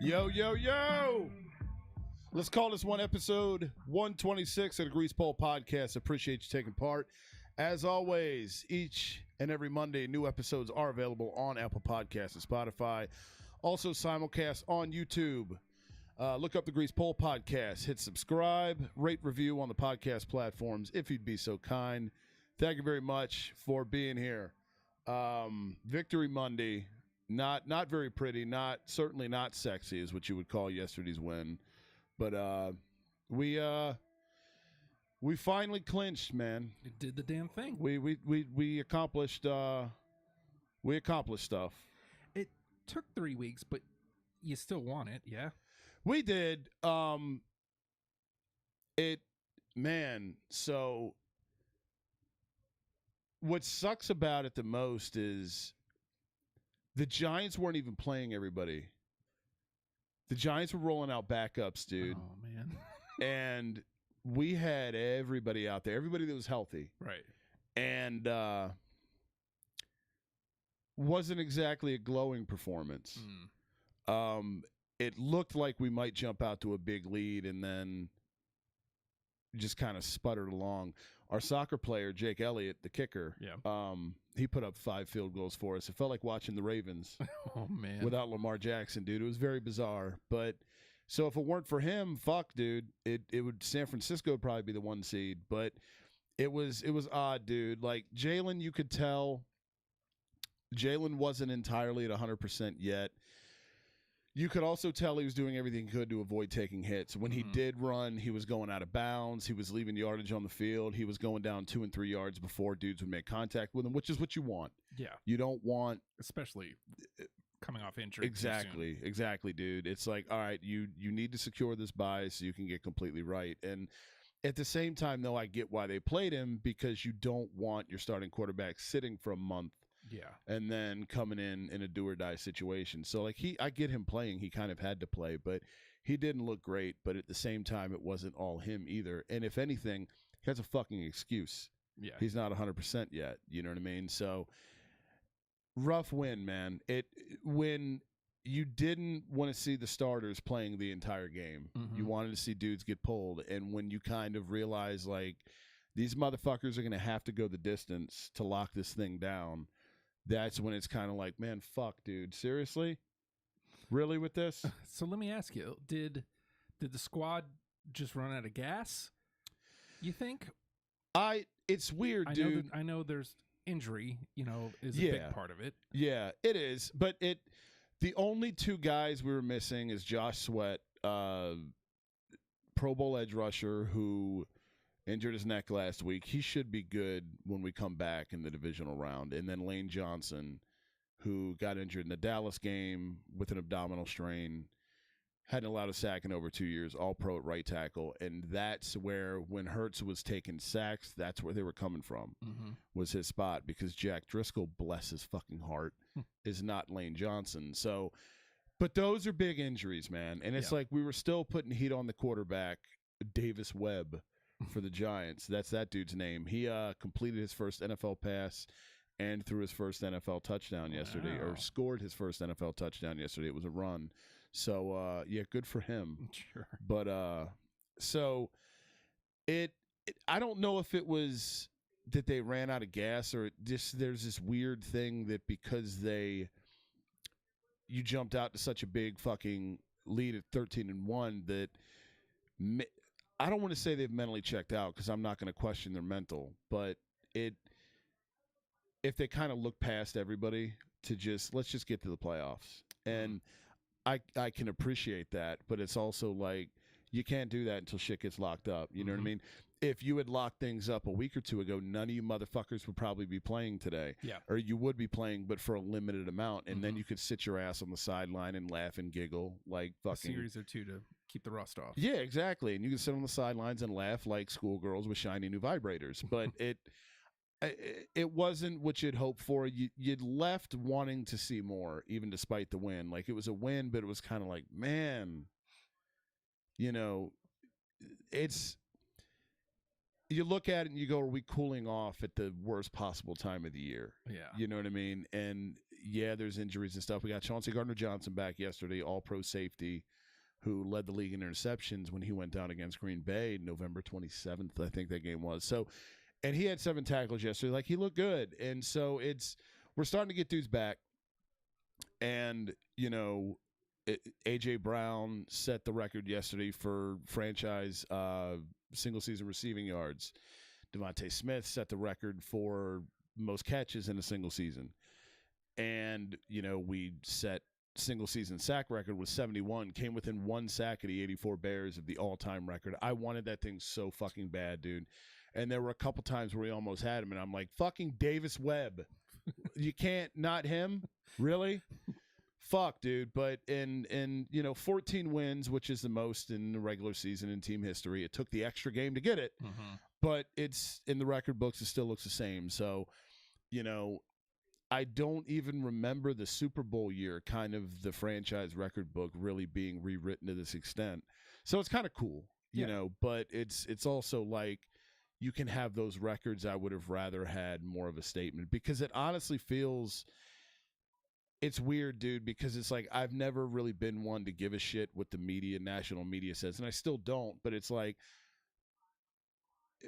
Yo, yo, yo! Let's call this one episode 126 of the Grease Pole Podcast. Appreciate you taking part. As always, each and every Monday, new episodes are available on Apple Podcasts and Spotify. Also simulcast on YouTube. Look up the Grease Pole Podcast. Hit subscribe, rate, review on the podcast platforms if you'd be so kind. Thank you very much for being here. Victory Monday. Not very pretty, certainly not sexy is what you would call yesterday's win. But we finally clinched, man. It did the damn thing. We accomplished stuff. It took 3 weeks, but you still won it, yeah? We did. So what sucks about it the most is the Giants weren't even playing everybody. The Giants were rolling out backups, dude. Oh, man. And we had everybody out there, everybody that was healthy. Right. And wasn't exactly a glowing performance. It looked like we might jump out to a big lead and then just kind of sputtered along. Our soccer player, Jake Elliott, the kicker, he put up 5 field goals for us. It felt like watching the Ravens without Lamar Jackson, dude. It was very bizarre. But so if it weren't for him, fuck, dude, it would San Francisco would probably be the 1 seed. But it was odd, dude. Like Jalen, you could tell Jalen wasn't entirely at 100% yet. You could also tell he was doing everything he could to avoid taking hits. When he did run, he was going out of bounds. He was leaving yardage on the field. He was going down 2 and 3 yards before dudes would make contact with him, which is what you want. Yeah. You don't want... Especially coming off injury. Exactly, dude. It's like, all right, you need to secure this bye so you can get completely right. And at the same time, though, I get why they played him, because you don't want your starting quarterback sitting for a month. Yeah. And then coming in a do or die situation. So like I get him playing. He kind of had to play, but he didn't look great. But at the same time, it wasn't all him either. And if anything, he has a fucking excuse. Yeah. He's not 100% yet. You know what I mean? So rough win, man. When you didn't want to see the starters playing the entire game, you wanted to see dudes get pulled. And when you kind of realize like these motherfuckers are going to have to go the distance to lock this thing down, that's when it's kind of like, man, fuck, dude. Seriously? Really with this? So let me ask you, did the squad just run out of gas, you think? It's weird, dude. I know there's injury, is a big part of it. Yeah, it is. But the only 2 guys we were missing is Josh Sweat, Pro Bowl edge rusher, who injured his neck last week. He should be good when we come back in the divisional round. And then Lane Johnson, who got injured in the Dallas game with an abdominal strain, hadn't allowed a sack in over 2 years, all pro at right tackle. And that's where, when Hurts was taking sacks, that's where they were coming from, was his spot, because Jack Driscoll, bless his fucking heart, is not Lane Johnson. So, but those are big injuries, man. And it's like we were still putting heat on the quarterback, Davis Webb, for the Giants. That's that dude's name. He completed his first NFL pass and threw his first NFL touchdown yesterday, or scored his first NFL touchdown yesterday. It was a run. So, yeah, good for him. Sure. But so I don't know if it was that they ran out of gas, or there's this weird thing that because you jumped out to such a big fucking lead at 13-1 that I don't want to say they've mentally checked out, because I'm not going to question their mental, but if they kind of look past everybody to let's just get to the playoffs. And I can appreciate that, but it's also like you can't do that until shit gets locked up. You know what I mean? If you had locked things up a week or 2 ago, none of you motherfuckers would probably be playing today. Yeah. Or you would be playing, but for a limited amount. And then you could sit your ass on the sideline and laugh and giggle like fucking... A series or 2 to keep the rust off. Yeah, exactly. And you can sit on the sidelines and laugh like schoolgirls with shiny new vibrators. But it wasn't what you'd hoped for. You'd left wanting to see more, even despite the win. Like, it was a win, but it was kind of like, man, it's you look at it and you go, are we cooling off at the worst possible time of the year? Yeah. You know what I mean? And yeah, there's injuries and stuff. We got Chauncey Gardner-Johnson back yesterday, all-pro safety, who led the league in interceptions when he went down against Green Bay, November 27th, I think that game was. So, and he had 7 tackles yesterday. Like, he looked good. And so we're starting to get dudes back. And, you know, A.J. Brown set the record yesterday for franchise single-season receiving yards. Devontae Smith set the record for most catches in a single season. And, you know, we set single-season sack record with 71, came within 1 sack of the 84 Bears of the all-time record. I wanted that thing so fucking bad, dude. And there were a couple times where we almost had him, and I'm like, fucking Davis Webb. You can't not him? Really? Fuck, dude. But in 14 wins, which is the most in the regular season in team history. It took the extra game to get it, but it's in the record books. It still looks the same. So, you know, I don't even remember the Super Bowl year, kind of the franchise record book really being rewritten to this extent. So it's kind of cool, you know, but it's also like you can have those records. I would have rather had more of a statement, because it honestly feels, it's weird, dude, because it's like I've never really been one to give a shit what the media, national media says, and I still don't, but it's like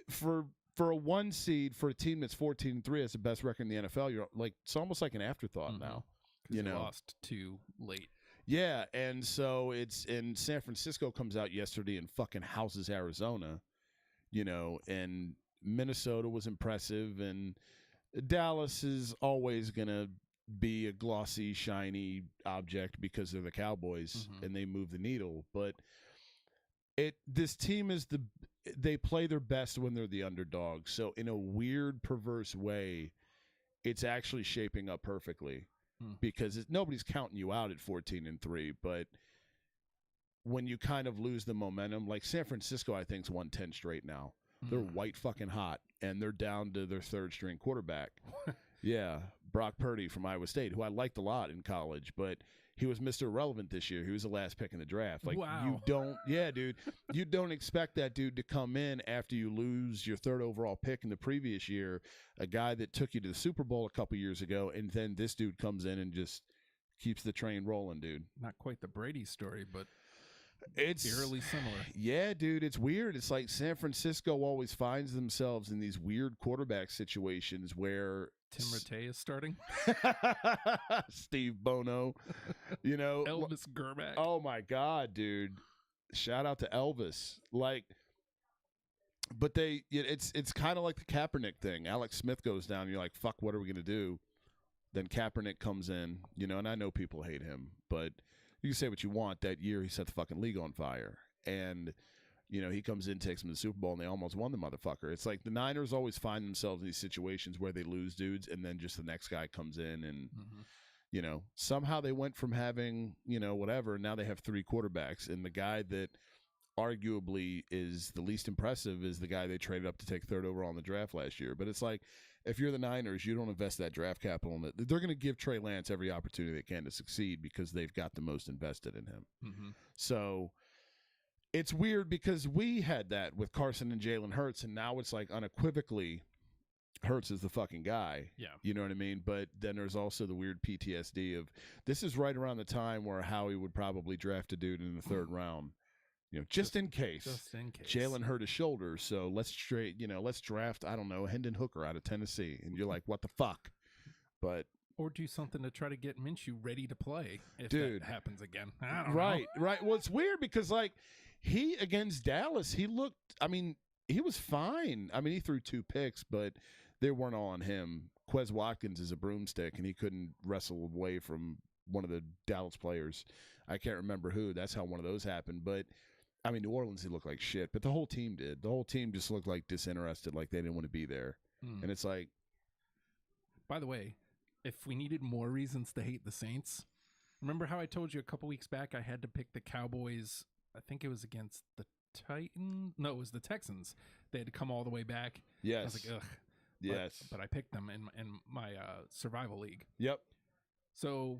for a 1 seed, for a team that's 14-3, has the best record in the NFL, you're like, it's almost like an afterthought now. You know, lost too late. Yeah, and so it's in San Francisco comes out yesterday and fucking houses Arizona, you know, and Minnesota was impressive, and Dallas is always gonna be a glossy, shiny object because they're the Cowboys and they move the needle. But this team they play their best when they're the underdog. So in a weird, perverse way, it's actually shaping up perfectly because nobody's counting you out at 14-3. But when you kind of lose the momentum, like San Francisco, I think's won 10 straight now. They're white fucking hot, and they're down to their 3rd string quarterback. Yeah, Brock Purdy from Iowa State, who I liked a lot in college, but he was Mr. Irrelevant this year. He was the last pick in the draft. Like, wow. Dude, you don't expect that dude to come in after you lose your 3rd overall pick in the previous year, a guy that took you to the Super Bowl a couple years ago, and then this dude comes in and just keeps the train rolling, dude. Not quite the Brady story, but it's eerily similar. Yeah, dude, it's weird. It's like San Francisco always finds themselves in these weird quarterback situations where Tim Rattay is starting. Steve Bono, you know, Elvis Gerback. Oh my God, dude! Shout out to Elvis. Like, but it's kind of like the Kaepernick thing. Alex Smith goes down. And you're like, fuck, what are we gonna do? Then Kaepernick comes in, you know, and I know people hate him, but you can say what you want. That year, he set the fucking league on fire, and you know, he comes in, takes them to the Super Bowl, and they almost won the motherfucker. It's like the Niners always find themselves in these situations where they lose dudes, and then just the next guy comes in, and you know, somehow they went from having, you know, whatever, and now they have 3 quarterbacks, and the guy that arguably is the least impressive is the guy they traded up to take 3rd overall in the draft last year. But it's like, if you're the Niners, you don't invest that draft capital in it. They're going to give Trey Lance every opportunity they can to succeed because they've got the most invested in him. So it's weird because we had that with Carson and Jalen Hurts, and now it's like unequivocally Hurts is the fucking guy. Yeah. You know what I mean? But then there's also the weird PTSD of this is right around the time where Howie would probably draft a dude in the 3rd round. You know, just in case. Just in case. Jalen hurt his shoulder, so let's draft, I don't know, Hendon Hooker out of Tennessee. And you're like, what the fuck? But or do something to try to get Minshew ready to play if dude, that happens again. I don't know. Right. Well, it's weird because, like, he, against Dallas, he was fine. I mean, he threw 2 picks, but they weren't all on him. Quez Watkins is a broomstick, and he couldn't wrestle away from one of the Dallas players. I can't remember who. That's how one of those happened. But, I mean, New Orleans, he looked like shit, but the whole team did. The whole team just looked like disinterested, like they didn't want to be there. And it's like... By the way, if we needed more reasons to hate the Saints, remember how I told you a couple weeks back I had to pick the Cowboys? I think it was against the Titans. No, it was the Texans. They had to come all the way back. Yes. I was like, ugh. Yes. But I picked them in my survival league. Yep. So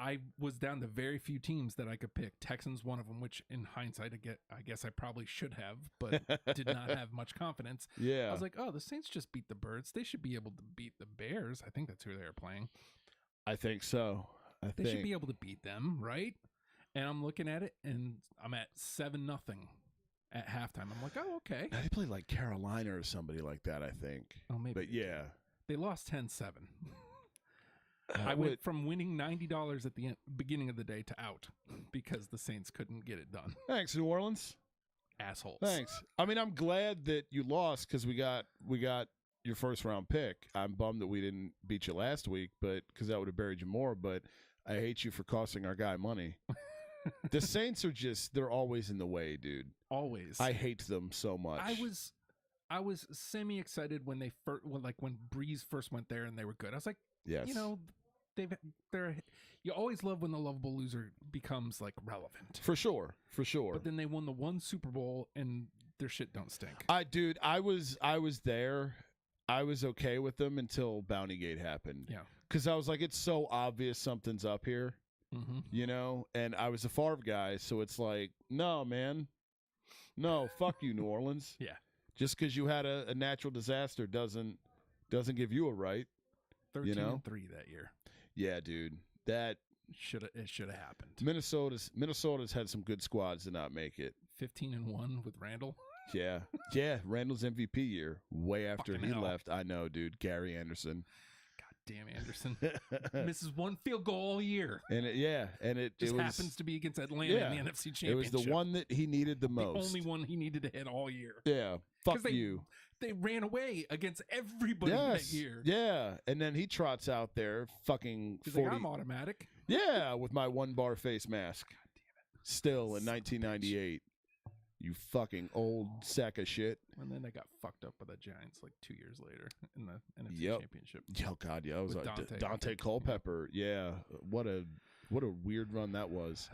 I was down to very few teams that I could pick. Texans, one of them, which in hindsight, I guess I probably should have, but did not have much confidence. Yeah. I was like, oh, the Saints just beat the Birds. They should be able to beat the Bears. I think that's who they were playing. I think so. They should be able to beat them, right? And I'm looking at it, and I'm at 7-0 at halftime. I'm like, oh, okay. They played like Carolina or somebody like that, I think. Oh, maybe. But yeah. They lost 10-7. I went from winning $90 at the beginning of the day to out because the Saints couldn't get it done. Thanks, New Orleans. Assholes. Thanks. I mean, I'm glad that you lost because we got your first round pick. I'm bummed that we didn't beat you last week, but because that would have buried you more. But I hate you for costing our guy money. The Saints are they're always in the way, dude. Always. I hate them so much. I was semi excited when when Breeze first went there and they were good. I was like, yes. You know, you always love when the lovable loser becomes like relevant. For sure. But then they won the one Super Bowl and their shit don't stink. Dude, I was there. I was okay with them until Bountygate happened. Yeah. Because I was like, it's so obvious something's up here. Mm-hmm. You know? And I was a Favre guy, so it's like, no, man. No, fuck you, New Orleans. Yeah. Just because you had a natural disaster doesn't give you a right. 13-3 that year. Yeah, dude. That should have happened. Minnesota's had some good squads to not make it. 15-1 with Randall. Yeah. Yeah, Randall's MVP year. Way after Fucking he hell. left. I know, dude. Gary Anderson. God damn Anderson. Misses one field goal all year. And it Just was, happens to be against Atlanta in the NFC Championship. It was the one that he needed the most. The only one he needed to hit all year. Yeah. Fuck you. They ran away against everybody that year. Yeah. And then he trots out there fucking He's 40. like, I'm automatic. Yeah, with my 1-bar face mask. God damn it. Still in 1998. You fucking old sack of shit. And then they got fucked up by the Giants like 2 years later in the NFC Championship. Oh God, yeah, it was With like Dante Culpepper. Yeah, what a weird run that was.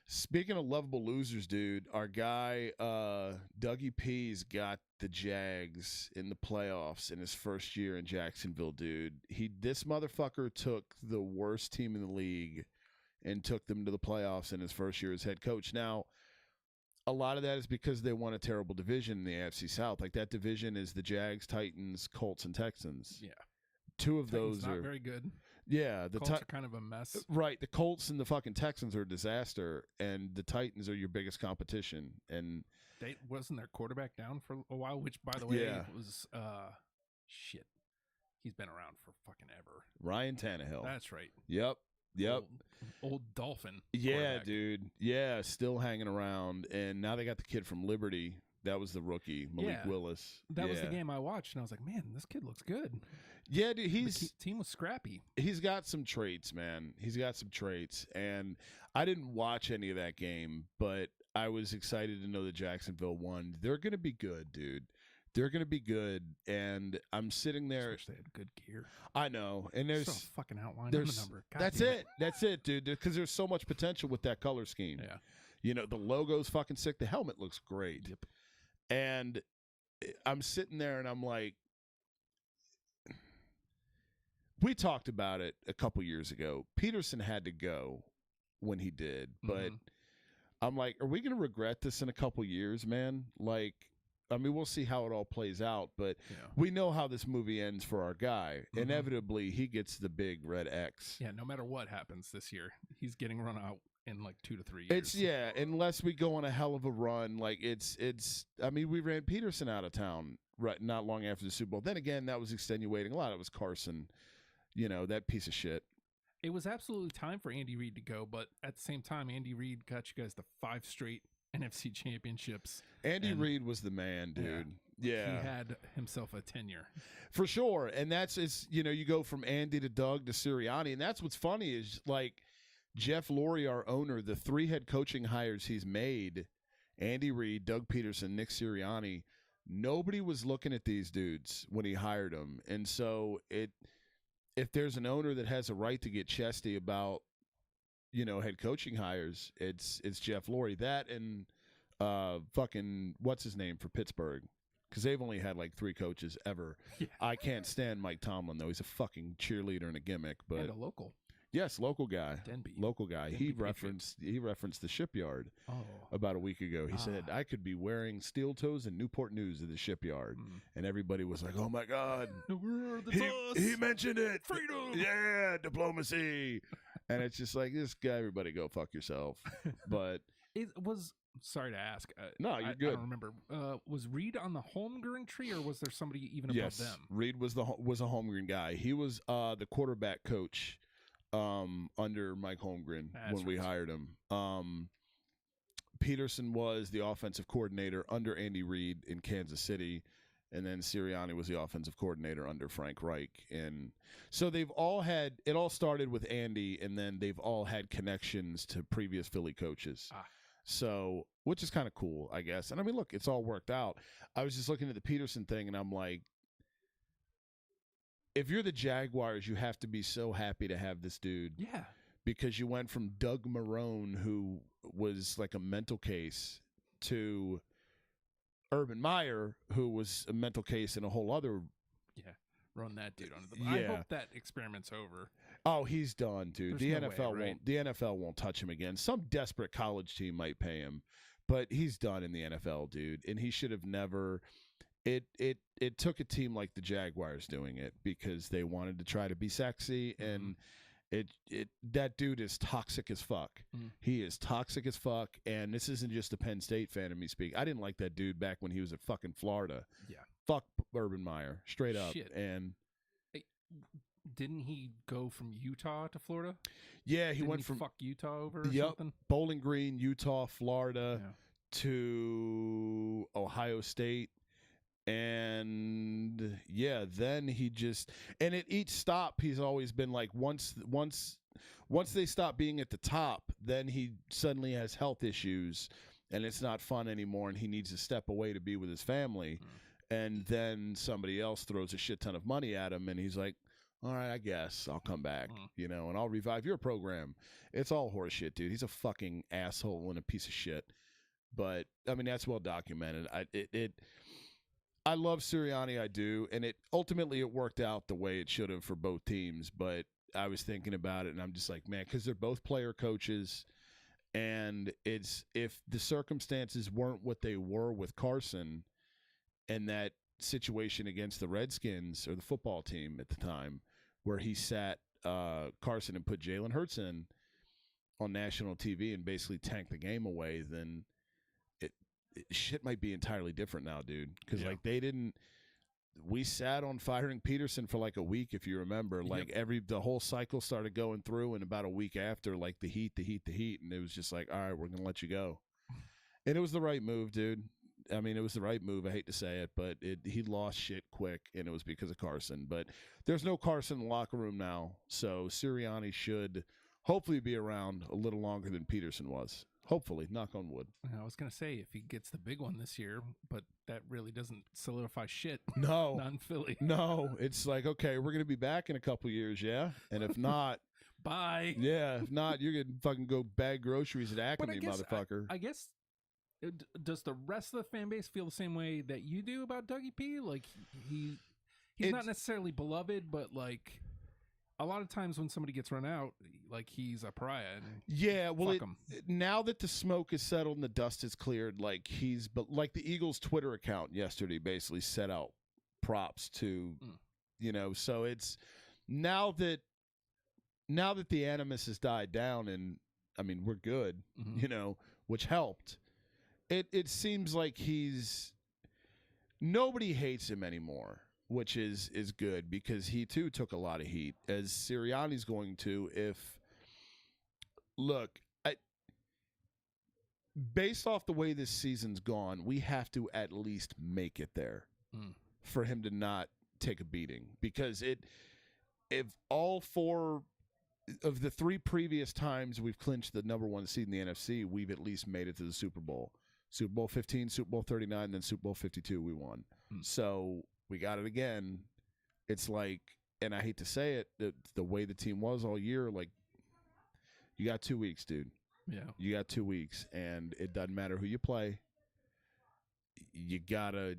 Speaking of lovable losers, dude, our guy Dougie P's got the Jags in the playoffs in his first year in Jacksonville, dude. This motherfucker took the worst team in the league and took them to the playoffs in his first year as head coach. Now, a lot of that is because they won a terrible division in the AFC South. Like, that division is the Jags, Titans, Colts, and Texans. Yeah. Two of Titans those not are very good. Yeah, the Colts are kind of a mess. Right, the Colts and the fucking Texans are a disaster, and the Titans are your biggest competition. And wasn't their quarterback down for a while, which, by the way, was shit. He's been around for fucking ever. Ryan Tannehill. That's right. Yep. Old Dolphin. Yeah, dude. Yeah, still hanging around, and now they got the kid from Liberty. That was the rookie, Malik Willis. That was the game I watched, and I was like, man, this kid looks good. Yeah, dude, the team was scrappy. He's got some traits, man. He's got some traits, and I didn't watch any of that game, but I was excited to know that Jacksonville won. They're going to be good, dude. They're going to be good, and I'm sitting there. I wish they had good gear. I know, and there's so fucking outline on the number. God that's it. That's it, dude. Because there's so much potential with that color scheme. Yeah, you know, the logo's fucking sick. The helmet looks great. Yep. And I'm sitting there, and I'm like, we talked about it a couple years ago. Pederson had to go when he did, but I'm like, are we going to regret this in a couple years, man? Like, I mean, we'll see how it all plays out, but we know how this movie ends for our guy. Inevitably, he gets the big red X. Yeah, no matter what happens this year, he's getting run out in like 2 to 3 years. Unless we go on a hell of a run. Like, I mean, we ran Pederson out of town not long after the Super Bowl. Then again, that was extenuating. A lot of it was Carson, that piece of shit. It was absolutely time for Andy Reid to go, but at the same time, Andy Reid got you guys to 5 straight NFC championships. Andy Reid was the man, dude. Yeah. He had himself a tenure. For sure. And you go from Andy to Doug to Sirianni. And that's what's funny is, like, Jeff Lurie, our owner, the 3 head coaching hires he's made, Andy Reid, Doug Pederson, Nick Sirianni, nobody was looking at these dudes when he hired them. And so if there's an owner that has a right to get chesty about, head coaching hires, it's Jeff Lurie. That and fucking what's his name for Pittsburgh, because they've only had like 3 coaches ever. Yeah. I can't stand Mike Tomlin though. He's a fucking cheerleader and a gimmick, but and a local. Yes, local guy. Denby. Local guy. Denby He Patriots. referenced the Shipyard Oh. about a week ago. He said, I could be wearing steel toes and Newport News at the Shipyard. And everybody was like, oh, my God. He mentioned it. Freedom. Yeah, diplomacy. And it's just like, this guy, everybody go fuck yourself. But it was, sorry to ask. No, you're good. I don't remember. Was Reed on the Holmgren tree, or was there somebody even above them? Reed was a Holmgren guy. He was the quarterback coach under Mike Holmgren when we hired him. Pederson was the offensive coordinator under Andy Reid in Kansas City, and then Sirianni was the offensive coordinator under Frank Reich. And so they've all had – it all started with Andy, and then they've all had connections to previous Philly coaches. So, which is kind of cool, I guess. And I mean, look, it's all worked out. I was just looking at the Pederson thing, and I'm like, if you're the Jaguars, you have to be so happy to have this dude. Yeah. Because you went from Doug Marrone, who was like a mental case, to Urban Meyer, who was a mental case in a whole other. Yeah. Run that dude under the. I hope that experiment's over. Oh, he's done, dude. There's The no NFL way, right? won't. The NFL won't touch him again. Some desperate college team might pay him, but he's done in the NFL, dude. And he should have never. It took a team like the Jaguars doing it because they wanted to try to be sexy, and that dude is toxic as fuck. He is toxic as fuck, and this isn't just a Penn State fan of me speak. I didn't like that dude back when he was at fucking Florida. Yeah. Fuck Urban Meyer, straight up. Shit. And didn't he go from Utah to Florida? Yeah, he went from fuck Utah over or something? Bowling Green, Utah, Florida, to Ohio State. And then he just, and at each stop he's always been like, once they stop being at the top, then he suddenly has health issues and it's not fun anymore and he needs to step away to be with his family. And then somebody else throws a shit ton of money at him and he's like, all right, I guess I'll come back, and I'll revive your program. It's all horseshit, dude. He's a fucking asshole and a piece of shit. But I mean, that's well documented. I love Sirianni, I do, and ultimately it worked out the way it should have for both teams. But I was thinking about it, and I'm just like, man, because they're both player coaches, and it's if the circumstances weren't what they were with Carson, and that situation against the Redskins or the football team at the time, where he sat Carson and put Jalen Hurts in on national TV and basically tanked the game away, then shit might be entirely different now, dude. Because like we sat on firing Pederson for like a week, if you remember. Like the whole cycle started going through, and about a week after, like the heat, and it was just like, all right, we're gonna let you go. And it was the right move, dude. I mean, it was the right move. I hate to say it, but he lost shit quick, and it was because of Carson. But there's no Carson in the locker room now, so Sirianni should hopefully be around a little longer than Pederson was. Hopefully, knock on wood. I was going to say, if he gets the big one this year, but that really doesn't solidify shit. No. Not in Philly. No. It's like, okay, we're going to be back in a couple years, yeah? And if not... Bye. Yeah, if not, you're going to fucking go bag groceries at Acme, motherfucker. I guess, does the rest of the fan base feel the same way that you do about Dougie P? Like, he's not necessarily beloved, but, like... A lot of times when somebody gets run out, like he's a pariah. Yeah, well, fuck now that the smoke is settled and the dust is cleared, like like the Eagles' Twitter account yesterday basically set out props to, so it's now that the animus has died down and I mean we're good, which helped. It seems like nobody hates him anymore. Which is good because he too took a lot of heat, as Sirianni's going to. Based off the way this season's gone, we have to at least make it there for him to not take a beating. Because if all four of the three previous times we've clinched the number one seed in the NFC, we've at least made it to the Super Bowl. Super Bowl 15, Super Bowl 39, then Super Bowl 52 we won. So we got it again. It's like, and I hate to say it, the way the team was all year, like, you got 2 weeks, dude. Yeah. You got 2 weeks, and it doesn't matter who you play. You gotta.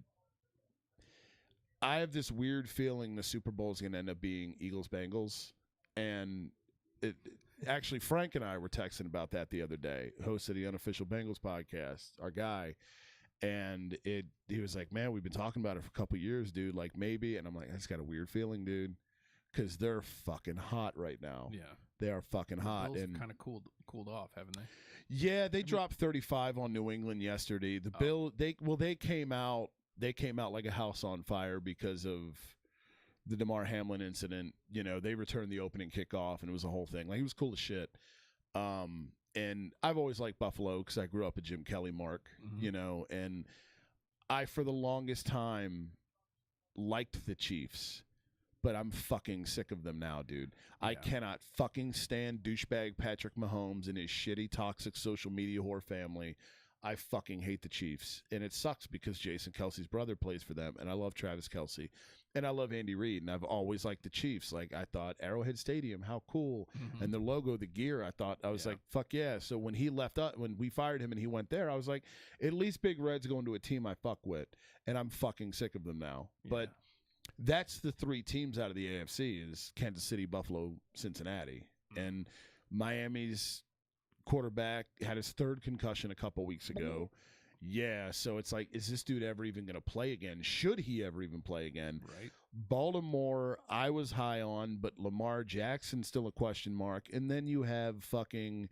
I have this weird feeling the Super Bowl is going to end up being Eagles-Bengals, and actually, Frank and I were texting about that the other day, host of the Unofficial Bengals podcast, our guy. And he was like, man, we've been talking about it for a couple years, dude. Like, maybe. And I'm like, I just got a weird feeling, dude. Because they're fucking hot right now. Yeah. They are fucking hot. Bills and kind of cooled off, haven't they? Yeah, they dropped 35 on New England yesterday. The Bill, they came out like a house on fire because of the DeMar Hamlin incident. You know, they returned the opening kickoff, and it was a whole thing. Like, he was cool as shit. And I've always liked Buffalo because I grew up a Jim Kelly mark, you know, and I, for the longest time, liked the Chiefs. But I'm fucking sick of them now, dude. Yeah. I cannot fucking stand douchebag Patrick Mahomes and his shitty, toxic social media whore family. I fucking hate the Chiefs. And it sucks because Jason Kelsey's brother plays for them. And I love Travis Kelce. And I love Andy Reid. And I've always liked the Chiefs. Like, I thought Arrowhead Stadium, how cool. And the logo, the gear, I was like, fuck yeah. So when he left up, when we fired him and he went there, I was like, at least Big Red's going to a team I fuck with. And I'm fucking sick of them now. Yeah. But that's the three teams out of the AFC is Kansas City, Buffalo, Cincinnati. And Miami's quarterback had his third concussion a couple weeks ago. Yeah, so it's like, is this dude ever even going to play again? Should he ever even play again? Right. Baltimore, I was high on, but Lamar Jackson's still a question mark. And then you have fucking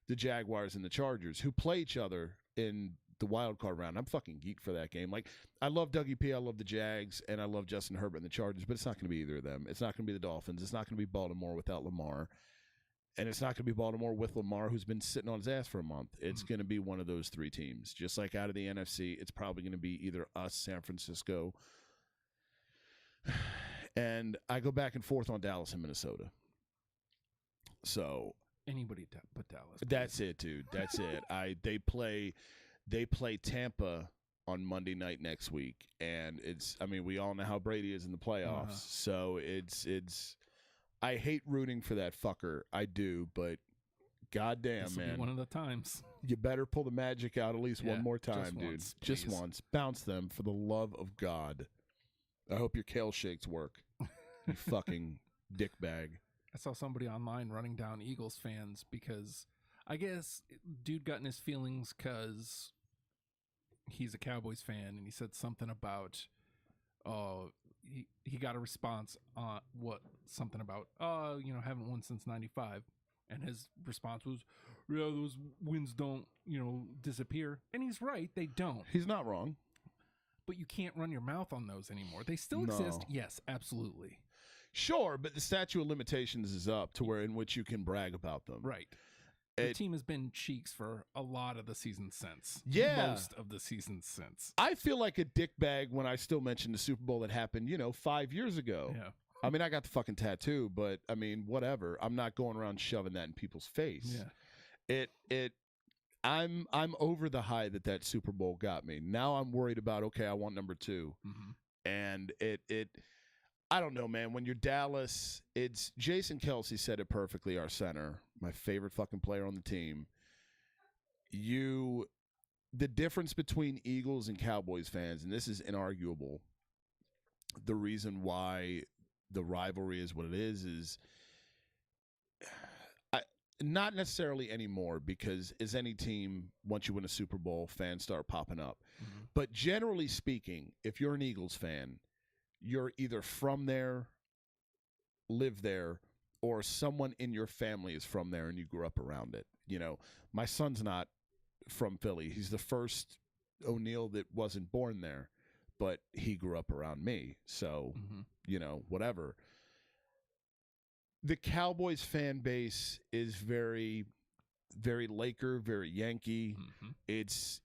the Jaguars and the Chargers, who play each other in the wild card round. I'm fucking geeked for that game. Like, I love Dougie P, I love the Jags, and I love Justin Herbert and the Chargers, but it's not going to be either of them. It's not going to be the Dolphins. It's not going to be Baltimore without Lamar. And it's not going to be Baltimore with Lamar, who's been sitting on his ass for a month. It's going to be one of those three teams. Just like out of the NFC, it's probably going to be either us, San Francisco. And I go back and forth on Dallas and Minnesota. So anybody but Dallas. Please. That's it, dude. That's it. They play Tampa on Monday night next week, and we all know how Brady is in the playoffs. So it's I hate rooting for that fucker. I do, but goddamn, This'll man. Be one of the times. You better pull the magic out at least one more time, dude. Once, just once. Bounce them for the love of God. I hope your kale shakes work. You fucking dickbag. I saw somebody online running down Eagles fans because I guess dude got in his feelings because he's a Cowboys fan, and he said something about he got a response on haven't won since 95, and his response was, yeah, those wins don't disappear. And he's right, they don't. He's not wrong, but you can't run your mouth on those anymore. They still exist. Yes, absolutely. Sure, but the statute of limitations is up to where in which you can brag about them. Right. The team has been cheeks for a lot of the season since. Yeah. Most of the season since. I feel like a dickbag when I still mention the Super Bowl that happened, 5 years ago. Yeah. I mean, I got the fucking tattoo, but I mean, whatever. I'm not going around shoving that in people's face. Yeah. I'm over the high that Super Bowl got me. Now I'm worried about, okay, I want number 2. And I don't know, man. When you're Dallas, it's Jason Kelsey said it perfectly, our center, my favorite fucking player on the team. The difference between Eagles and Cowboys fans, and this is inarguable, the reason why the rivalry is what it is not necessarily anymore, because as any team, once you win a Super Bowl, fans start popping up. But generally speaking, if you're an Eagles fan, you're either from there, live there, or someone in your family is from there and you grew up around it. My son's not from Philly. He's the first O'Neal that wasn't born there, but he grew up around me. So, whatever. The Cowboys fan base is very, very Laker, very Yankee. It's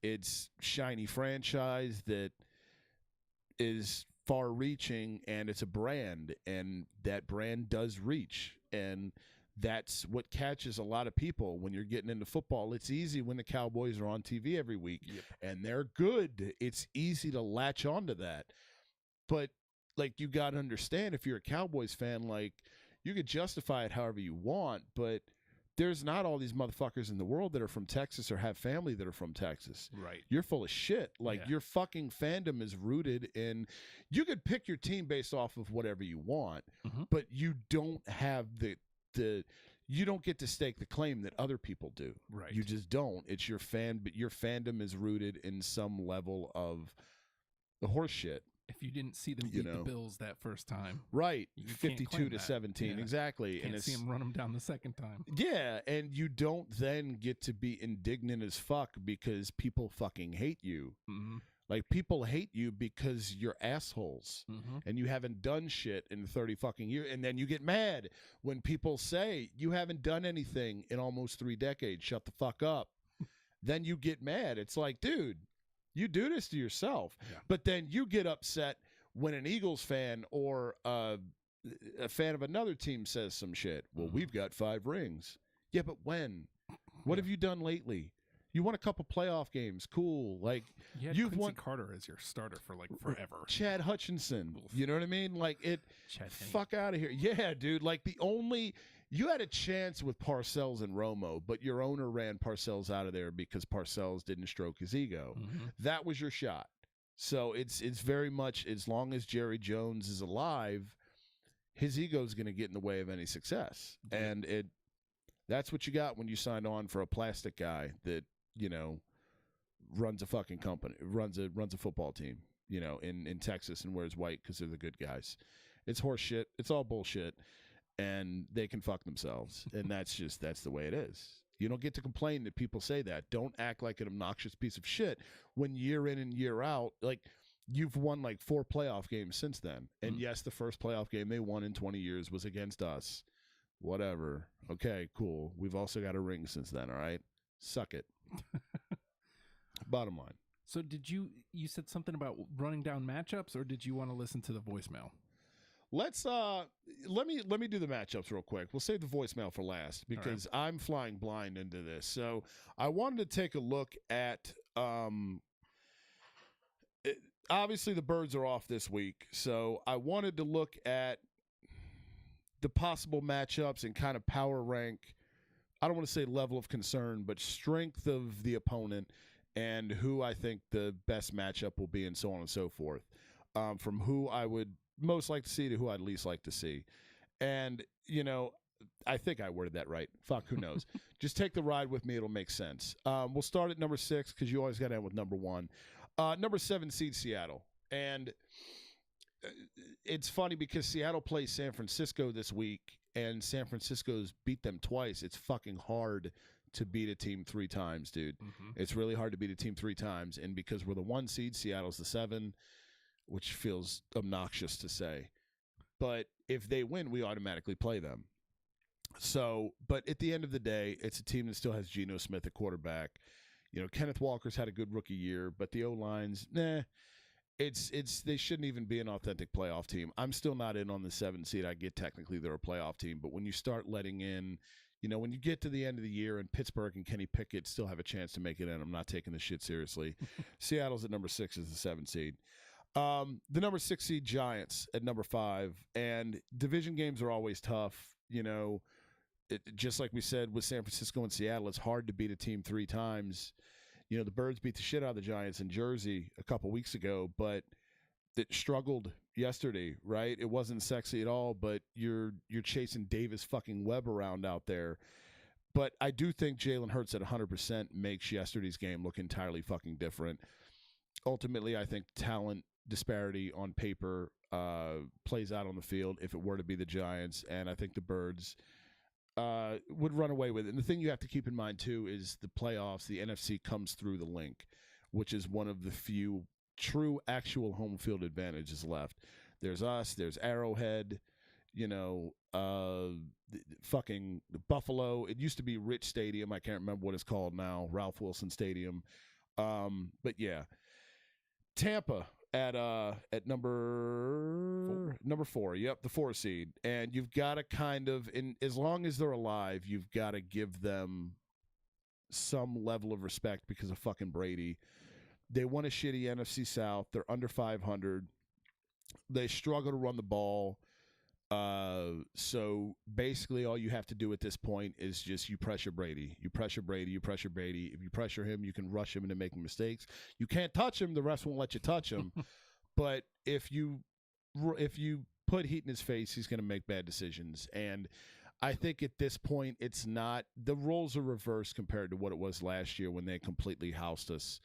shiny franchise that is far-reaching, and it's a brand, and that brand does reach, and that's what catches a lot of people when you're getting into football. It's easy when the Cowboys are on TV every week, and they're good. It's easy to latch onto that, but like, you got to understand, if you're a Cowboys fan, like, you could justify it however you want, but there's not all these motherfuckers in the world that are from Texas or have family that are from Texas. Right. You're full of shit. Like, your fucking fandom is rooted in, you could pick your team based off of whatever you want, but you don't have you don't get to stake the claim that other people do. Right. You just don't. It's your fan, but your fandom is rooted in some level of the horse shit. If you didn't see them beat the Bills that first time. Right. You 52-17. Yeah. Exactly. Can't see them run them down the second time. Yeah. And you don't then get to be indignant as fuck because people fucking hate you. Mm-hmm. Like, people hate you because you're assholes and you haven't done shit in 30 fucking years. And then you get mad when people say you haven't done anything in almost 3 decades. Shut the fuck up. Then you get mad. It's like, dude, you do this to yourself. Yeah. But then you get upset when an Eagles fan or a fan of another team says some shit. Well, we've got 5 rings. Yeah, but when? What have you done lately? You won a couple playoff games. Cool. Like, you've won Carter as your starter for like forever. Chad Hutchinson. You know what I mean? Like, fuck out of here. Yeah, dude. Like, you had a chance with Parcells and Romo, but your owner ran Parcells out of there because Parcells didn't stroke his ego. That was your shot. So it's very much, as long as Jerry Jones is alive, his ego is going to get in the way of any success. And that's what you got when you signed on for a plastic guy that, runs a fucking company, runs a football team, in Texas and wears white because they're the good guys. It's horse shit. It's all bullshit. And they can fuck themselves. And that's the way it is. You don't get to complain that people say that. Don't act like an obnoxious piece of shit when year in and year out, like, you've won like 4 playoff games since then. And yes, the first playoff game they won in 20 years was against us. Whatever. Okay, cool. We've also got a ring since then, all right? Suck it. Bottom line. So you said something about running down matchups, or did you want to listen to the voicemail? Let's let me do the matchups real quick. We'll save the voicemail for last because I'm flying blind into this. So I wanted to take a look at obviously the Birds are off this week. So I wanted to look at the possible matchups and kind of power rank. I don't want to say level of concern, but strength of the opponent and who I think the best matchup will be and so on and so forth. From who I would most like to see to who I'd least like to see. And, I think I worded that right. Fuck, who knows? Just take the ride with me. It'll make sense. We'll start at number 6 because you always got to end with number 1. Number 7 seed Seattle. And it's funny because Seattle plays San Francisco this week, and San Francisco's beat them twice. It's fucking hard to beat a team 3 times, dude. It's really hard to beat a team 3 times. And because we're the 1 seed, Seattle's the 7, which feels obnoxious to say. But if they win, we automatically play them. So, but at the end of the day, it's a team that still has Geno Smith at quarterback. Kenneth Walker's had a good rookie year, but the O-line's, they shouldn't even be an authentic playoff team. I'm still not in on the 7 seed. I get technically they're a playoff team, but when you start letting in, when you get to the end of the year and Pittsburgh and Kenny Pickett still have a chance to make it in, I'm not taking this shit seriously. Seattle's at number 6 as the 7 seed. The number 6 seed Giants at number 5, and division games are always tough. Just like we said with San Francisco and Seattle, it's hard to beat a team 3 times. The Birds beat the shit out of the Giants in Jersey a couple weeks ago, but it struggled yesterday, right? It wasn't sexy at all, but you're chasing Davis fucking Webb around out there. But I do think Jalen Hurts at 100% makes yesterday's game look entirely fucking different. Ultimately, I think talent disparity on paper plays out on the field if it were to be the Giants, and I think the Birds would run away with it. And the thing you have to keep in mind, too, is the playoffs, the NFC comes through the link, which is one of the few true actual home field advantages left. There's us, there's Arrowhead, fucking Buffalo. It used to be Rich Stadium. I can't remember what it's called now, Ralph Wilson Stadium. But yeah, Tampa at number 4. Yep, the 4 seed. And you've got to kind of, as long as they're alive, you've got to give them some level of respect because of fucking Brady. They won a shitty NFC South. They're under 500. They struggle to run the ball. So basically all you have to do at this point is just you pressure Brady. You pressure Brady. If you pressure him, you can rush him into making mistakes. You can't touch him. The refs won't let you touch him. But if you put heat in his face, he's going to make bad decisions. And I think at this point, it's not – the roles are reversed compared to what it was last year when they completely housed us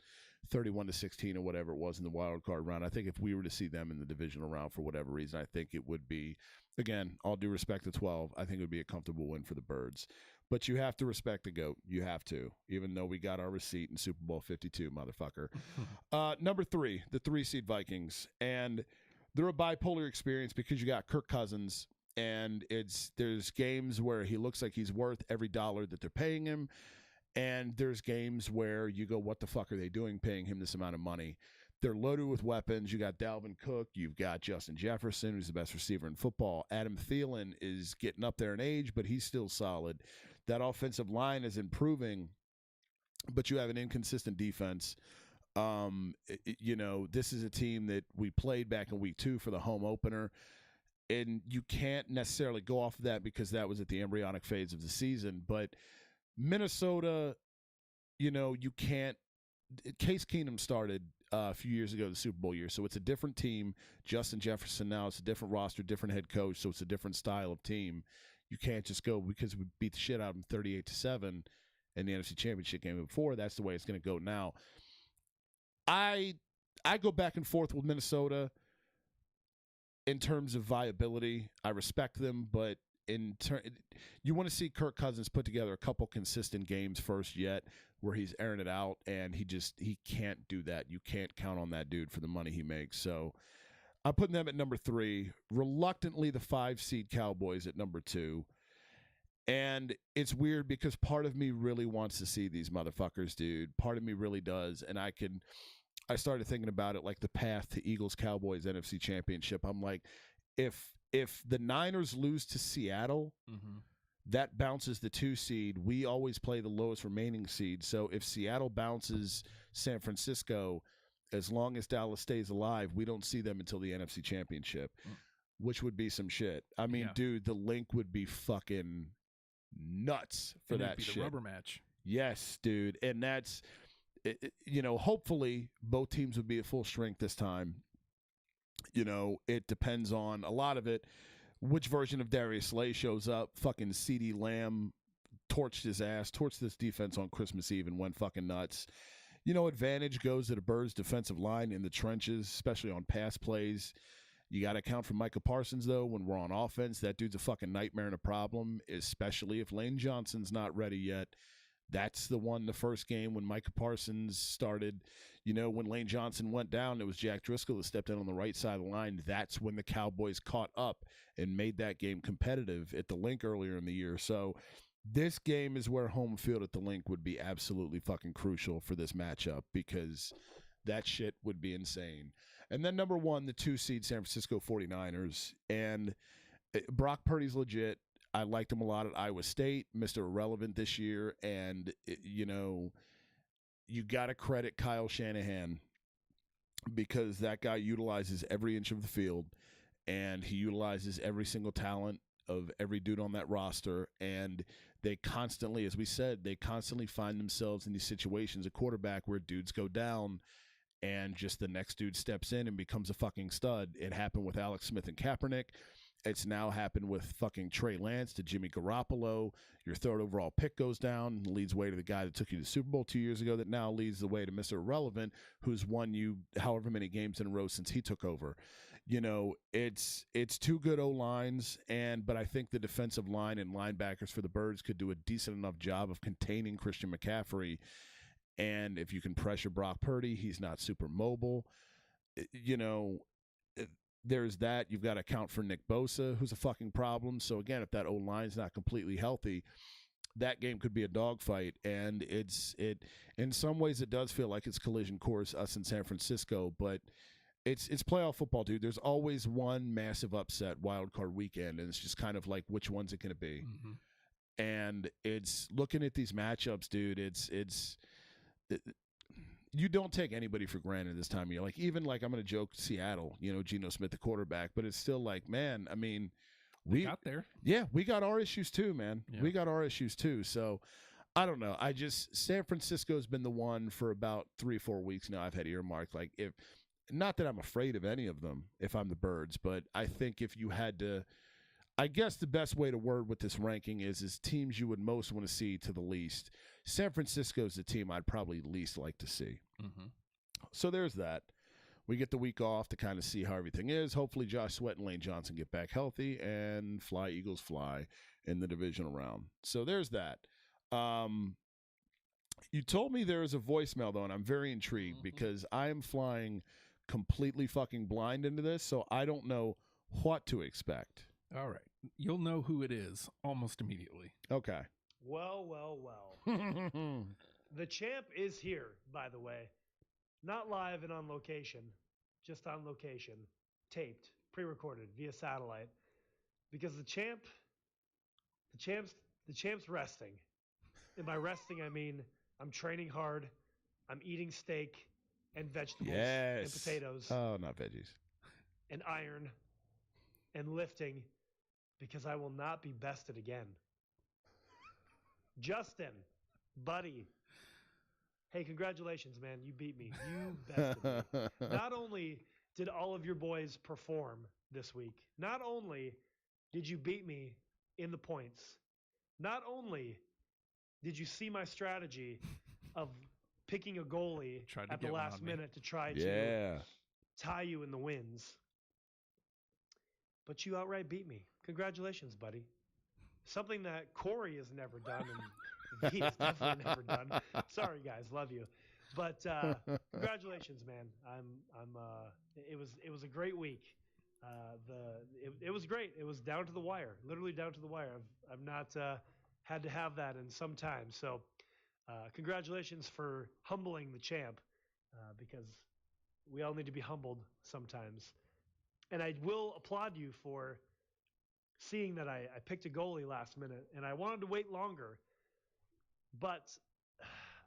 31-16 or whatever it was in the wild card round. I think if we were to see them in the divisional round for whatever reason, I think it would be, again, all due respect to 12, I think it would be a comfortable win for the Birds. But you have to respect the GOAT. You have to, even though we got our receipt in Super Bowl 52, motherfucker. Number 3, the 3-seed Vikings. And they're a bipolar experience because you got Kirk Cousins, and there's games where he looks like he's worth every dollar that they're paying him. And there's games where you go, what the fuck are they doing paying him this amount of money? They're loaded with weapons. You got Dalvin Cook. You've got Justin Jefferson, who's the best receiver in football. Adam Thielen is getting up there in age, but he's still solid. That offensive line is improving, but you have an inconsistent defense. This is a team that we played back in week 2 for the home opener, and you can't necessarily go off of that because that was at the embryonic phase of the season, but Minnesota, you can't – Case Keenum started a few years ago, the Super Bowl year, so it's a different team. Justin Jefferson now, it's a different roster, different head coach, so it's a different style of team. You can't just go because we beat the shit out of them 38-7 in the NFC Championship game before. That's the way it's going to go now. I go back and forth with Minnesota in terms of viability. I respect them, but you want to see Kirk Cousins put together a couple consistent games first yet where he's airing it out, and he can't do that. You can't count on that dude for the money he makes. So I'm putting them at number 3. Reluctantly, the 5-seed Cowboys at number 2. And it's weird because part of me really wants to see these motherfuckers, dude. Part of me really does. And I started thinking about it like the path to Eagles-Cowboys NFC Championship. I'm like, if the Niners lose to Seattle, that bounces the 2 seed. We always play the lowest remaining seed. So if Seattle bounces San Francisco, as long as Dallas stays alive, we don't see them until the NFC Championship, which would be some shit. I mean, dude, the link would be fucking nuts for that shit. The rubber match. Yes, dude. And that's, hopefully both teams would be at full strength this time. It depends on a lot of it. Which version of Darius Slay shows up? Fucking CeeDee Lamb torched this defense on Christmas Eve and went fucking nuts. Advantage goes to the Birds' defensive line in the trenches, especially on pass plays. You got to account for Micah Parsons, though, when we're on offense. That dude's a fucking nightmare and a problem, especially if Lane Johnson's not ready yet. That's the first game when Micah Parsons started. When Lane Johnson went down, it was Jack Driscoll that stepped in on the right side of the line. That's when the Cowboys caught up and made that game competitive at the Link earlier in the year. So this game is where home field at the Link would be absolutely fucking crucial for this matchup because that shit would be insane. And then number 1, the 2-seed San Francisco 49ers. And Brock Purdy's legit. I liked him a lot at Iowa State, Mr. Irrelevant this year. And, you got to credit Kyle Shanahan because that guy utilizes every inch of the field and he utilizes every single talent of every dude on that roster. And they constantly, as we said, find themselves in these situations, a quarterback where dudes go down and just the next dude steps in and becomes a fucking stud. It happened with Alex Smith and Kaepernick. It's now happened with fucking Trey Lance to Jimmy Garoppolo. Your 3rd overall pick goes down and leads way to the guy that took you to the Super Bowl 2 years ago that now leads the way to Mr. Irrelevant, who's won you however many games in a row since he took over. It's 2 good O-lines, but I think the defensive line and linebackers for the Birds could do a decent enough job of containing Christian McCaffrey. And if you can pressure Brock Purdy, he's not super mobile. There's that. You've got to account for Nick Bosa, who's a fucking problem. So, again, if that O-line's not completely healthy, that game could be a dogfight. And in some ways it does feel like it's collision course, us in San Francisco. But it's playoff football, dude. There's always one massive upset wild card weekend, and it's just kind of like which one's it going to be. And it's looking at these matchups, dude, you don't take anybody for granted this time of year. Like, even like I'm going to joke Seattle, Geno Smith, the quarterback, but it's still like, man, I mean, we got there. Yeah, we got our issues too, man. Yeah. We got our issues too. So I don't know. San Francisco's been the one for about 3 or 4 weeks now. I've had earmarked, like, not that I'm afraid of any of them if I'm the Birds, but I think if you had to, I guess the best way to word with this ranking is teams you would most want to see to the least. San Francisco's the team I'd probably least like to see. Mm-hmm. So there's that. We get the week off to kind of see how everything is. Hopefully Josh Sweat and Lane Johnson get back healthy, and fly, Eagles, fly in the divisional round. So there's that. You told me there was a voicemail, though, and I'm very intrigued because I am flying completely fucking blind into this, so I don't know what to expect. All right. You'll know who it is almost immediately. Okay. Well. The champ is here, by the way. Not live and on location, just on location, taped, pre-recorded via satellite, because the champ's resting. And by resting, I mean I'm training hard, I'm eating steak and vegetables and potatoes. Oh, not veggies. And iron and lifting, because I will not be bested again. Justin, buddy. Hey, congratulations, man. You beat me. You bested me. Not only did all of your boys perform this week, not only did you beat me in the points, not only did you see my strategy of picking a goalie at the last minute to try to tie you in the wins, but you outright beat me. Congratulations, buddy. Something that Corey has never done and V has definitely never done. Sorry, guys, love you, but congratulations, man. It was a great week. It was great. It was down to the wire, literally down to the wire. I've not had to have that in some time. So, congratulations for humbling the champ, because we all need to be humbled sometimes. And I will applaud you for seeing that I picked a goalie last minute, and I wanted to wait longer, but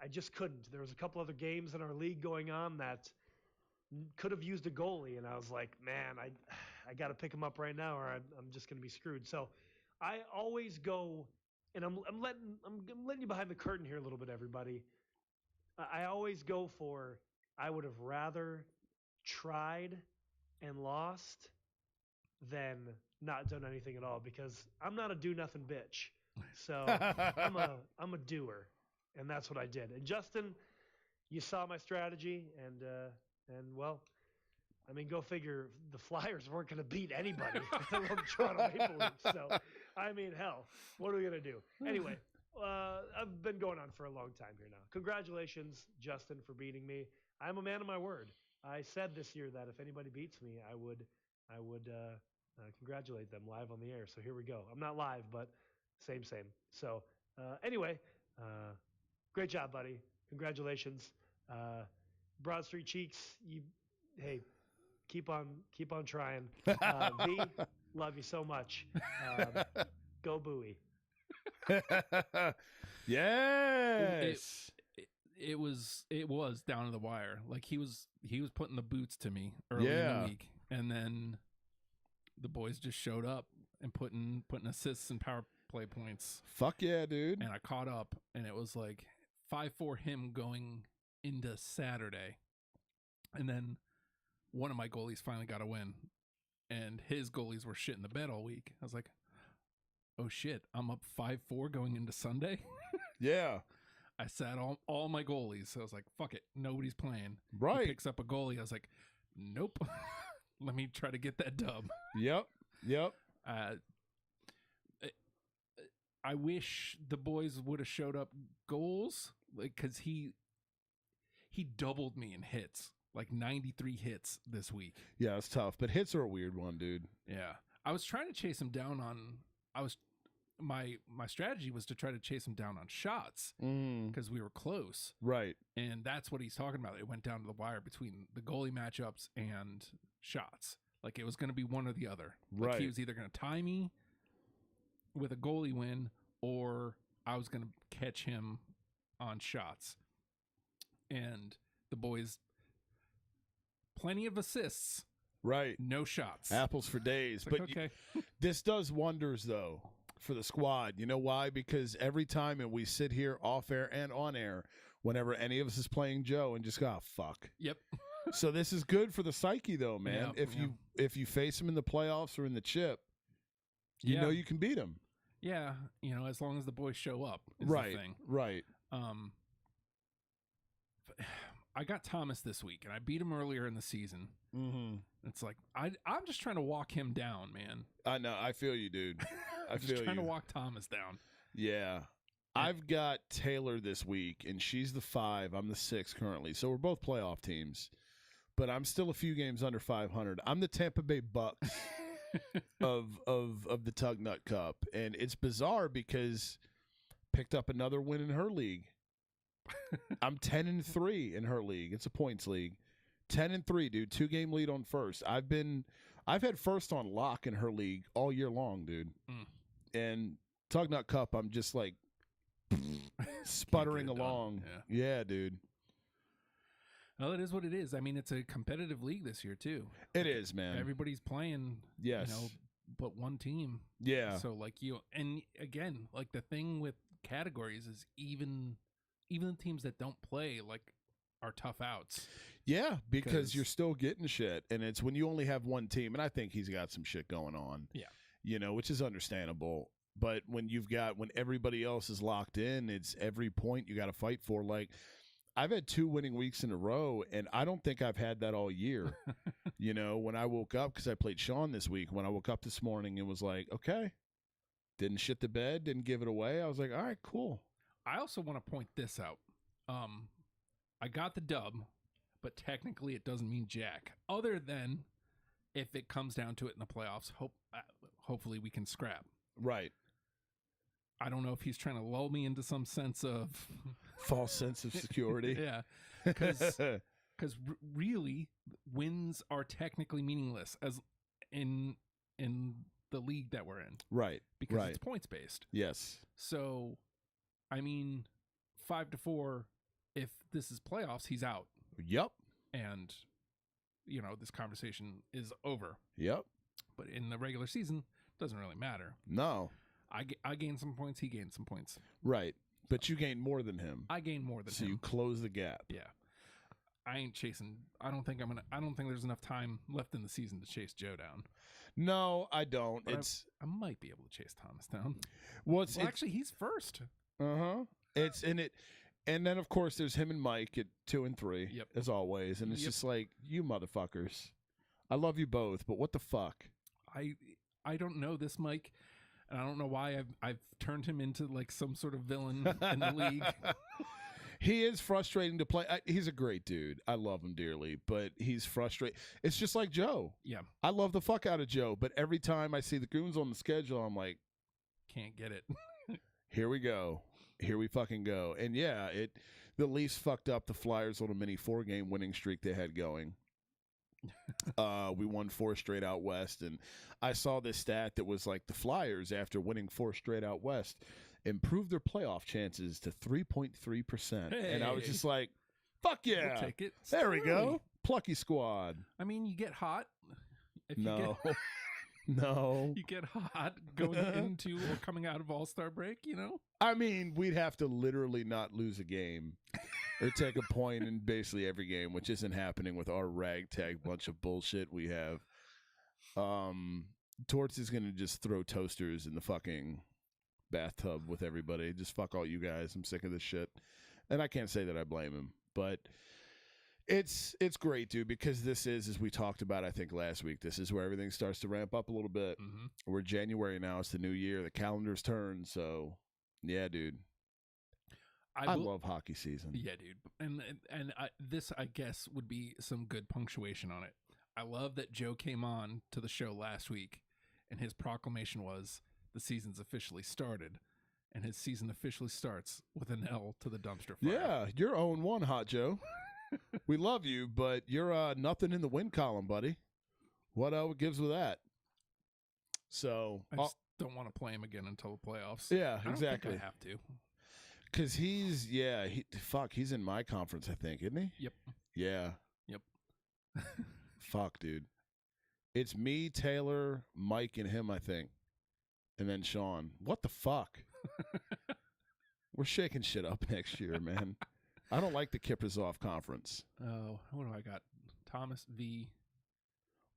I just couldn't. There was a couple other games in our league going on that could have used a goalie, and I was like, man, I got to pick him up right now, or I'm just going to be screwed. So I always go, and I'm letting you behind the curtain here a little bit, everybody. I always go for, I would have rather tried and lost than not done anything at all, because I'm not a do nothing bitch. So I'm a doer, and that's what I did. And Justin, you saw my strategy, and well, I mean, go figure. The Flyers weren't going to beat anybody, let alone Toronto Maple Leafs. So, I mean, hell, what are we going to do? Anyway, I've been going on for a long time here now. Congratulations, Justin, for beating me. I'm a man of my word. I said this year that if anybody beats me, I would congratulate them live on the air. So here we go. I'm not live, but same. So anyway, great job, buddy. Congratulations. Broad Street Cheeks, hey, keep on trying. V, love you so much. Go Bowie. Yes. It was down to the wire. Like he was putting the boots to me early in the week, and then the boys just showed up and putting assists and power play points. Fuck yeah, dude. And I caught up, and it was like 5-4 him going into Saturday. And then one of my goalies finally got a win, and his goalies were shit in the bed all week. I was like, oh shit, I'm up 5-4 going into Sunday. Yeah. I sat all my goalies. So I was like, fuck it, nobody's playing. Right. He picks up a goalie. I was like, nope. Let me try to get that dub. Yep. I wish the boys would have showed up goals, like, because he doubled me in hits, like 93 hits this week. Yeah, it's tough, but hits are a weird one, dude. Yeah, I was trying to chase him down on. My strategy was to try to chase him down on shots because we were close, right? And that's what he's talking about. It went down to the wire between the goalie matchups and shots. Like it was going to be one or the other. Like right. He was either going to tie me with a goalie win, or I was going to catch him on shots. And the boys, plenty of assists. Right. No shots. Apples for days. Like, but okay. This does wonders, though, for the squad. You know why? Because every time, and we sit here off air and on air, whenever any of us is playing Joe and just go, oh, fuck. Yep. So this is good for the psyche, though, man. Yep, if you face him in the playoffs or in the chip, You Yeah. know you can beat them. Yeah, as long as the boys show up is Right. the thing. Right. I got Thomas this week, and I beat him earlier in the season. Mm-hmm. It's like I'm just trying to walk him down, man. I know. I feel you, dude. I just feel trying you. to walk Thomas down. Yeah. I've got Taylor this week, and she's the 5. I'm the 6 currently. So we're both playoff teams. But I'm still a few games under 500. I'm the Tampa Bay Bucks of the Tug Nut Cup. And it's bizarre because picked up another win in her league. I'm 10-3 in her league. It's a points league. 10-3, dude. 2-game lead on first. I've had first on lock in her league all year long, dude. And Tug Nut Cup, I'm just like sputtering along. Yeah, dude. Well, it is what it is. I mean, it's a competitive league this year too. It is, man. Everybody's playing. Yes. But one team. Yeah. So and again, like the thing with categories is even the teams that don't play are tough outs. Yeah, because you're still getting shit, and it's when you only have one team, and I think he's got some shit going on. Yeah. Which is understandable. But when everybody else is locked in, it's every point you got to fight for. Like, I've had 2 winning weeks in a row, and I don't think I've had that all year. When I woke up, because I played Sean this week, when I woke up this morning, it was like, okay, didn't shit the bed, didn't give it away. I was like, all right, cool. I also want to point this out. I got the dub, but technically it doesn't mean jack. Other than if it comes down to it in the playoffs, hopefully we can scrap. Right. I don't know if he's trying to lull me into some sense of false sense of security. Yeah, because really wins are technically meaningless as in the league that we're in. Right. Because it's points based. Yes. So, I mean, 5-4. If this is playoffs, he's out. Yep. And this conversation is over. Yep. But in the regular season, doesn't really matter. No. I gained some points. He gained some points. Right. But you gained more than him. I gained more than him. So you close the gap. Yeah. I ain't chasing. I don't think there's enough time left in the season to chase Joe down. No, I don't. But I might be able to chase Thomas down. Well, actually, he's first. It's in it. And then, of course, there's him and Mike at 2 and 3, as always. And it's just like, you motherfuckers. I love you both, but what the fuck? I don't know this Mike, and I don't know why I've turned him into like some sort of villain in the league. He is frustrating to play. He's a great dude. I love him dearly, but he's frustrating. It's just like Joe. Yeah. I love the fuck out of Joe, but every time I see the Goons on the schedule, I'm like, can't get it. Here we go. Here we fucking go. And yeah, the Leafs fucked up the Flyers' little mini 4-game winning streak they had going. We won 4 straight out west, and I saw this stat that was like the Flyers, after winning 4 straight out west, improved their playoff chances to 3.3%. Hey. And I was just like, fuck yeah. We'll take it. There we go. Plucky squad. I mean, you get hot. No. You get hot going into or coming out of All-Star break, I mean, we'd have to literally not lose a game or take a point in basically every game, which isn't happening with our ragtag bunch of bullshit we have. Torts is going to just throw toasters in the fucking bathtub with everybody. Just fuck all you guys. I'm sick of this shit. And I can't say that I blame him, but it's great, dude, because this is, as we talked about, I think last week, this is where everything starts to ramp up a little bit. Mm-hmm. We're January now. It's the new year. The calendar's turned. So, yeah, dude. I love hockey season. Yeah, dude. And this, I guess, would be some good punctuation on it. I love that Joe came on to the show last week, and his proclamation was, the season's officially started. And his season officially starts with an L to the dumpster fire. Yeah, you're 0-1, Hot Joe. We love you, but you're nothing in the win column, buddy. What gives with that? So I just don't want to play him again until the playoffs. Yeah, I don't exactly. think I have to. Because he's in my conference, I think, isn't he? Yep. Yeah. Yep. Fuck, dude. It's me, Taylor, Mike, and him, I think. And then Sean. What the fuck? We're shaking shit up next year, man. I don't like the Kiprazov conference. Oh, what do I got? Thomas V.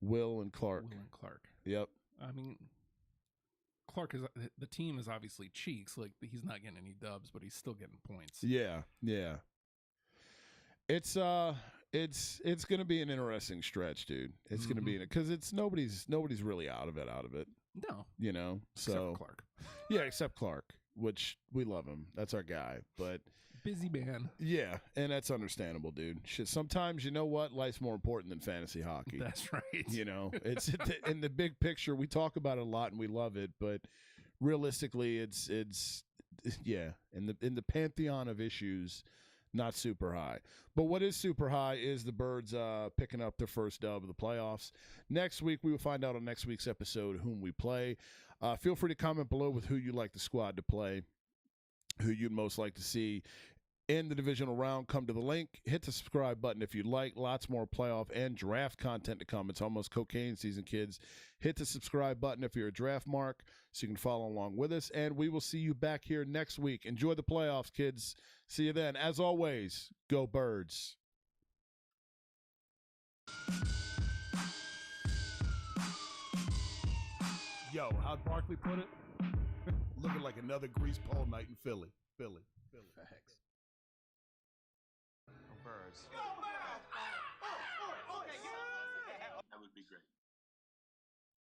Will and Clark. Will and Clark. Yep. I mean, Clark is the team is obviously cheeks. Like he's not getting any dubs, but he's still getting points. Yeah. It's going to be an interesting stretch, dude. It's going to be because it's nobody's really out of it. No, You know, except so Clark, yeah, except Clark, which we love him. That's our guy, but busy man. yeah, and that's understandable, dude. Shit, sometimes you know what, life's more important than fantasy hockey. That's right. You know, it's in the big picture. We talk about it a lot and we love it, but realistically, it's yeah, in the pantheon of issues, not super high. But what is super high is the Birds picking up their first dub of the playoffs. Next week, we will find out on next week's episode whom we play. Feel free to comment below with who you'd like the squad to play, who you'd most like to see in the divisional round. Come to the link. Hit the subscribe button if you'd like. Lots more playoff and draft content to come. It's almost cocaine season, kids. Hit the subscribe button if you're a draft mark so you can follow along with us. And we will see you back here next week. Enjoy the playoffs, kids. See you then. As always, go Birds. Yo, how'd Barkley put it? Looking like another grease pole night in Philly. Philly. Facts. Birds.